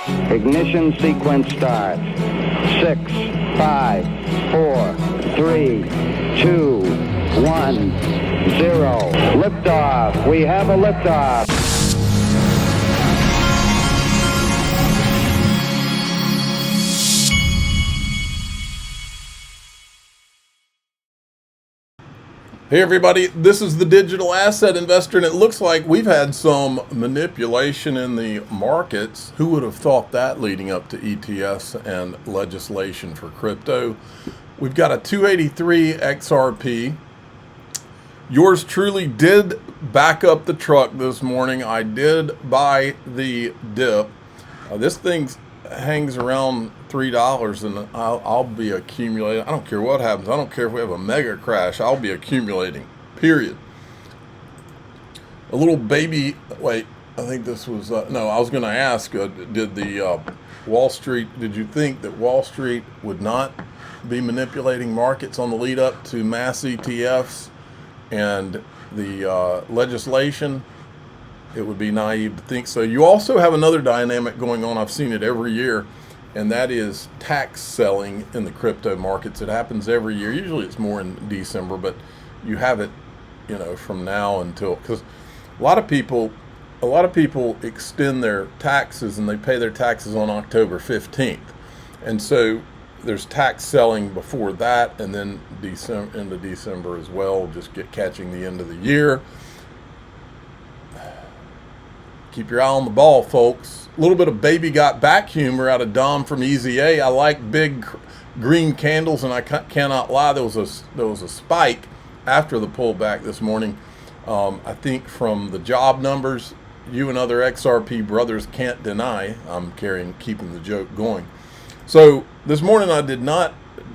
Ignition sequence start. 6, 5, 4, 3, 2, 1, 0. Liftoff. We have a liftoff. Hey everybody, this is the Digital Asset Investor, and it looks like we've had some manipulation in the markets. Who would have thought that leading up to ETFs and legislation for crypto? We've got a 283 XRP. Yours truly did back up the truck this morning. I did buy the dip. This thing hangs around $3, and I'll be accumulating. I don't care what happens. I don't care if we have a mega crash. I'll be accumulating, period. A little baby, wait, I think this was, no, I was going to ask, did the Wall Street, did you think that Wall Street would not be manipulating markets on the lead up to mass ETFs and the legislation? It would be naive to think so. You also have another dynamic going on. I've seen it every year, and that is tax selling in the crypto markets. It happens every year. Usually it's more in December, but you have it, from now until, because a lot of people extend their taxes and they pay their taxes on October 15th. And so there's tax selling before that, and then into December as well, just catching the end of the year. Keep your eye on the ball, folks. A little bit of baby got back humor out of Dom from Easy A. I like big green candles, and I cannot lie. There was a spike after the pullback this morning. I think from the job numbers, you and other XRP brothers can't deny. I'm keeping the joke going. So this morning I did not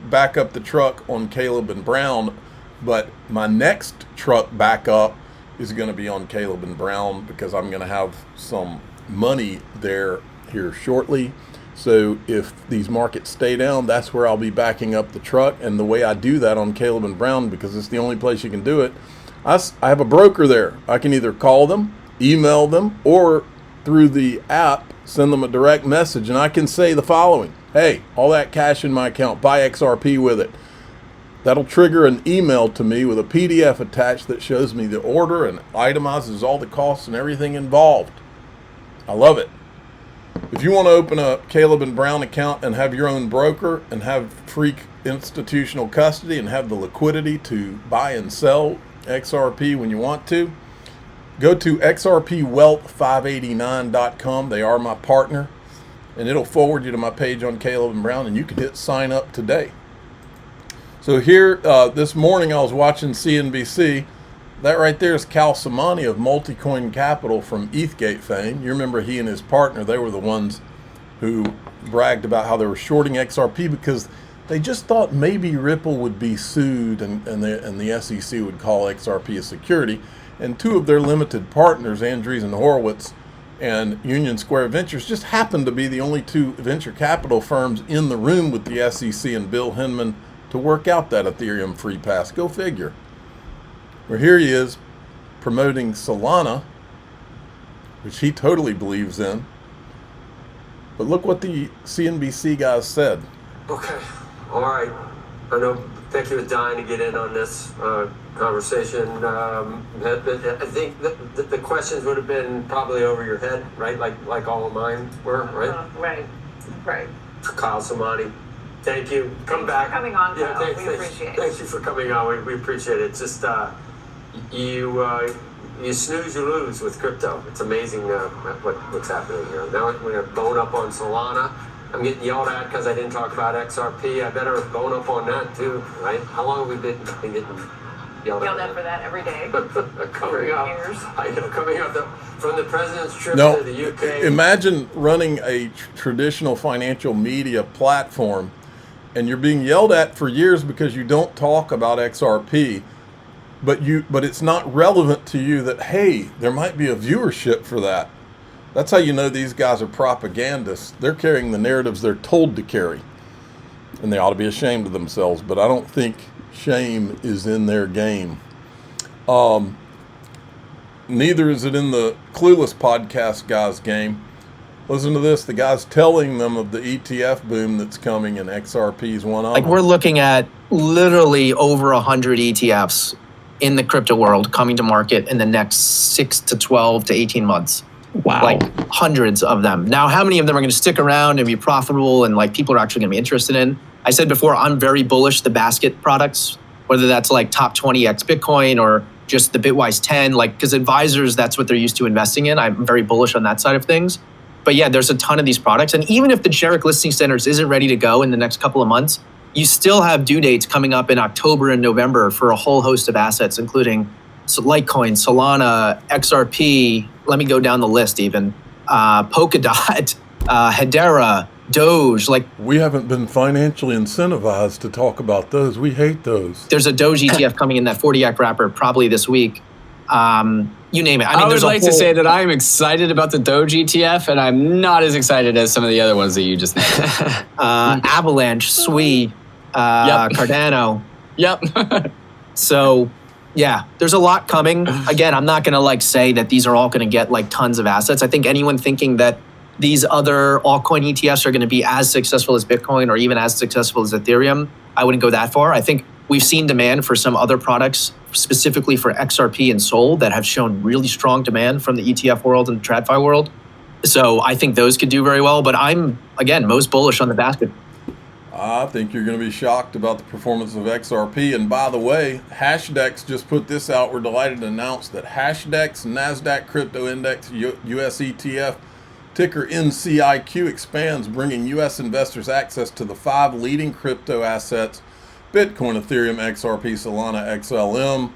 back up the truck on Caleb and Brown, but my next truck back up is going to be on Caleb and Brown, because I'm going to have some money there here shortly. So if these markets stay down, that's where I'll be backing up the truck. And the way I do that on Caleb and Brown, because it's the only place you can do it, I have a broker there. I can either call them, email them, or through the app send them a direct message, and I can say the following: hey, all that cash in my account, buy XRP with it. That'll trigger an email to me with a PDF attached that shows me the order and itemizes all the costs and everything involved. I love it. If you want to open a Caleb and Brown account and have your own broker and have free institutional custody and have the liquidity to buy and sell XRP when you want to, go to xrpwealth589.com. They are my partner, and it'll forward you to my page on Caleb and Brown, and you can hit sign up today. So here, this morning I was watching CNBC. That right there is Cal Samani of Multicoin Capital from ETHgate fame. You remember he and his partner, they were the ones who bragged about how they were shorting XRP because they just thought maybe Ripple would be sued and the SEC would call XRP a security. And two of their limited partners, Andreessen Horowitz and Union Square Ventures, just happened to be the only two venture capital firms in the room with the SEC and Bill Hinman to work out that Ethereum free pass. Go figure. Well, here he is promoting Solana, which he totally believes in. But look what the CNBC guys said. Okay, all right. I know Becky was dying to get in on this conversation. I think the questions would have been probably over your head, right? Like all of mine were, right? Right. Kyle Samani, thank you. Come back. Thanks for coming on, Kyle. Thanks, we appreciate it. Thank you for coming on. We appreciate it. Just you snooze, you lose with crypto. It's amazing what's happening here. Now we're going to bone up on Solana. I'm getting yelled at because I didn't talk about XRP. I better bone up on that too, right? How long have we been getting yelled at for that every day? Coming up. Years. I know, coming up from the president's trip to the UK. Imagine running a traditional financial media platform and you're being yelled at for years because you don't talk about XRP, but it's not relevant to you that, hey, there might be a viewership for that. That's how you know these guys are propagandists. They're carrying the narratives they're told to carry. And they ought to be ashamed of themselves, but I don't think shame is in their game. Neither is it in the Clueless podcast guy's game. Listen to this. The guy's telling them of the ETF boom that's coming, and XRP is one of them. Like, we're looking at literally over 100 ETFs in the crypto world coming to market in the next 6 to 12 to 18 months. Wow. Like, hundreds of them. Now, how many of them are going to stick around and be profitable and like people are actually going to be interested in? I said before, I'm very bullish the basket products, whether that's like top 20x Bitcoin or just the Bitwise 10, like, because advisors, that's what they're used to investing in. I'm very bullish on that side of things. But yeah, there's a ton of these products. And even if the generic listing standards isn't ready to go in the next couple of months, you still have due dates coming up in October and November for a whole host of assets, including Litecoin, Solana, XRP. Let me go down the list even. Polkadot, Hedera, Doge. Like, we haven't been financially incentivized to talk about those. We hate those. There's a Doge ETF coming in that 40-act wrapper probably this week. You name it. I mean, I would like to whole... say that I am excited about the Doge ETF, and I'm not as excited as some of the other ones that you just named. Avalanche, Sui, Cardano. Yep. So, yeah, there's a lot coming. Again, I'm not going to like say that these are all going to get like tons of assets. I think anyone thinking that these other altcoin ETFs are going to be as successful as Bitcoin or even as successful as Ethereum, I wouldn't go that far. I think we've seen demand for some other products, specifically for XRP and SOL, that have shown really strong demand from the ETF world and TradFi world. So I think those could do very well. But I'm, again, most bullish on the basket. I think you're going to be shocked about the performance of XRP. And by the way, Hashdex just put this out. We're delighted to announce that Hashdex NASDAQ Crypto Index US ETF, ticker NCIQ, expands, bringing U.S. investors access to the 5 leading crypto assets: Bitcoin, Ethereum, XRP, Solana, XLM.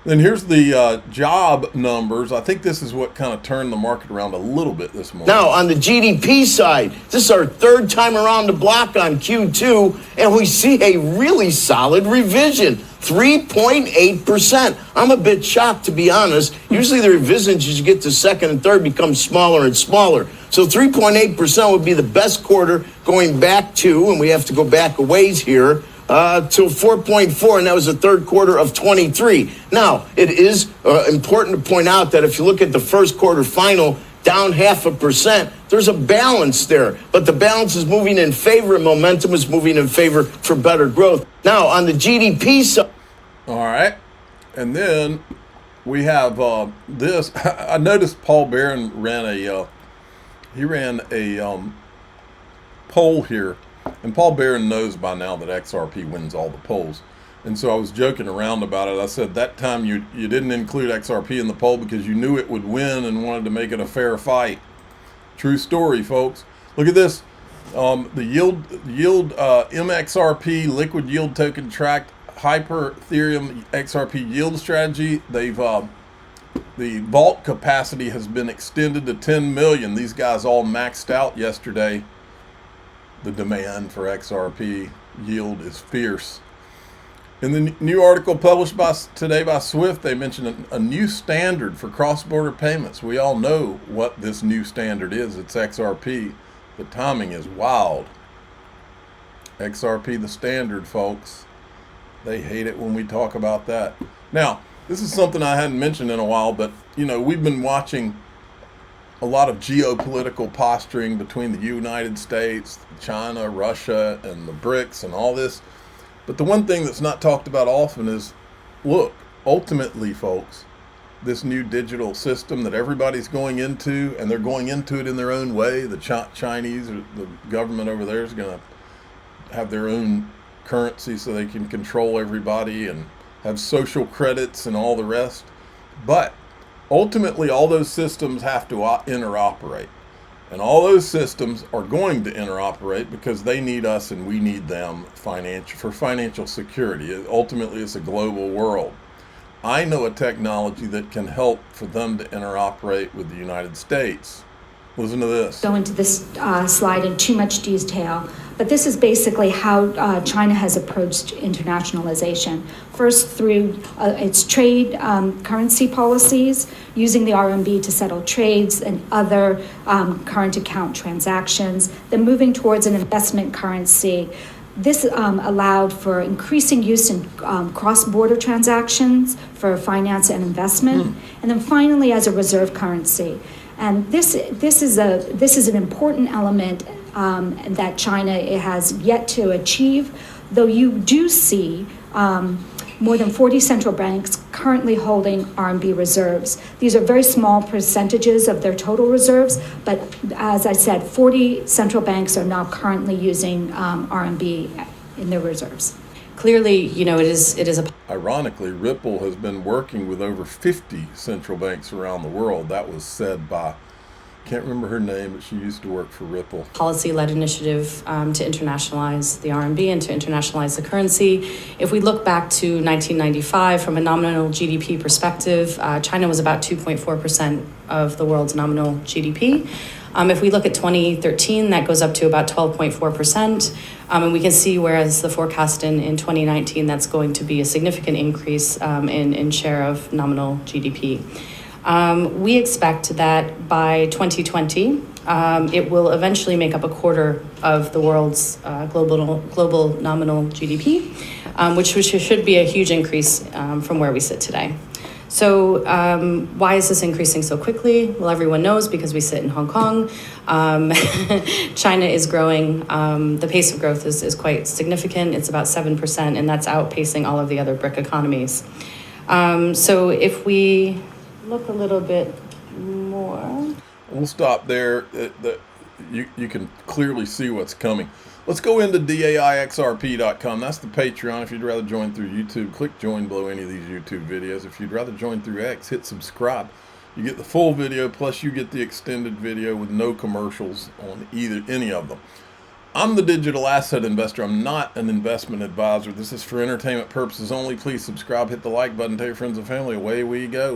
Then here's the job numbers. I think this is what kind of turned the market around a little bit this morning. Now, on the GDP side, this is our third time around the block on Q2, and we see a really solid revision, 3.8%. I'm a bit shocked, to be honest. Usually the revisions, as you get to second and third, become smaller and smaller. So 3.8% would be the best quarter going back to, and we have to go back a ways here, to 4.4, and that was the third quarter of 23. Now, it is important to point out that if you look at the first quarter final, down 0.5%, there's a balance there. But the balance is moving in favor, and momentum is moving in favor for better growth. Now, on the GDP side... All right. And then we have this. I noticed Paul Barron ran a poll here. And Paul Barron knows by now that XRP wins all the polls. And so I was joking around about it. I said that time you didn't include XRP in the poll because you knew it would win and wanted to make it a fair fight. True story, folks. Look at this. The yield MXRP liquid yield token tracked hyper Ethereum XRP yield strategy. They've the vault capacity has been extended to 10 million. These guys all maxed out yesterday. The demand for XRP yield is fierce. In the new article published today by Swift, they mentioned a new standard for cross-border payments. We all know what this new standard is. It's XRP. The timing is wild. XRP the standard, folks. They hate it when we talk about that. Now, this is something I hadn't mentioned in a while, but we've been watching a lot of geopolitical posturing between the United States, China, Russia, and the BRICS and all this. But the one thing that's not talked about often is, look, ultimately, folks, this new digital system that everybody's going into, and they're going into it in their own way. The Chinese, or the government over there, is going to have their own currency so they can control everybody and have social credits and all the rest. But ultimately, all those systems have to interoperate. And all those systems are going to interoperate because they need us and we need them for financial security. Ultimately, it's a global world. I know a technology that can help for them to interoperate with the United States. Listen to this. Go into this slide in too much detail, but this is basically how China has approached internationalization. First, through its trade currency policies, using the RMB to settle trades and other current account transactions, then moving towards an investment currency. This allowed for increasing use in cross-border transactions for finance and investment, and then finally as a reserve currency. And this is an important element that China has yet to achieve, though you do see more than 40 central banks currently holding RMB reserves. These are very small percentages of their total reserves, but as I said, 40 central banks are now currently using RMB in their reserves. Clearly, it is a Ironically, Ripple has been working with over 50 central banks around the world. That was said by, can't remember her name, but she used to work for Ripple. policy-led initiative to internationalize the RMB and to internationalize the currency. If we look back to 1995, from a nominal GDP perspective, China was about 2.4% of the world's nominal GDP. If we look at 2013, that goes up to about 12.4%. And we can see, whereas the forecast in 2019, that's going to be a significant increase in share of nominal GDP. We expect that by 2020, it will eventually make up a quarter of the world's global nominal GDP, which should be a huge increase from where we sit today. So why is this increasing so quickly? Well, everyone knows, because we sit in Hong Kong. China is growing. The pace of growth is quite significant. It's about 7%, and that's outpacing all of the other BRIC economies. So if we look a little bit more. We'll stop there. You can clearly see what's coming. Let's go into DAIXRP.com. That's the Patreon. If you'd rather join through YouTube, click join below any of these YouTube videos. If you'd rather join through X, hit subscribe. You get the full video, plus you get the extended video with no commercials on any of them. I'm the digital asset investor. I'm not an investment advisor. This is for entertainment purposes only. Please subscribe, hit the like button, tell your friends and family. Away we go.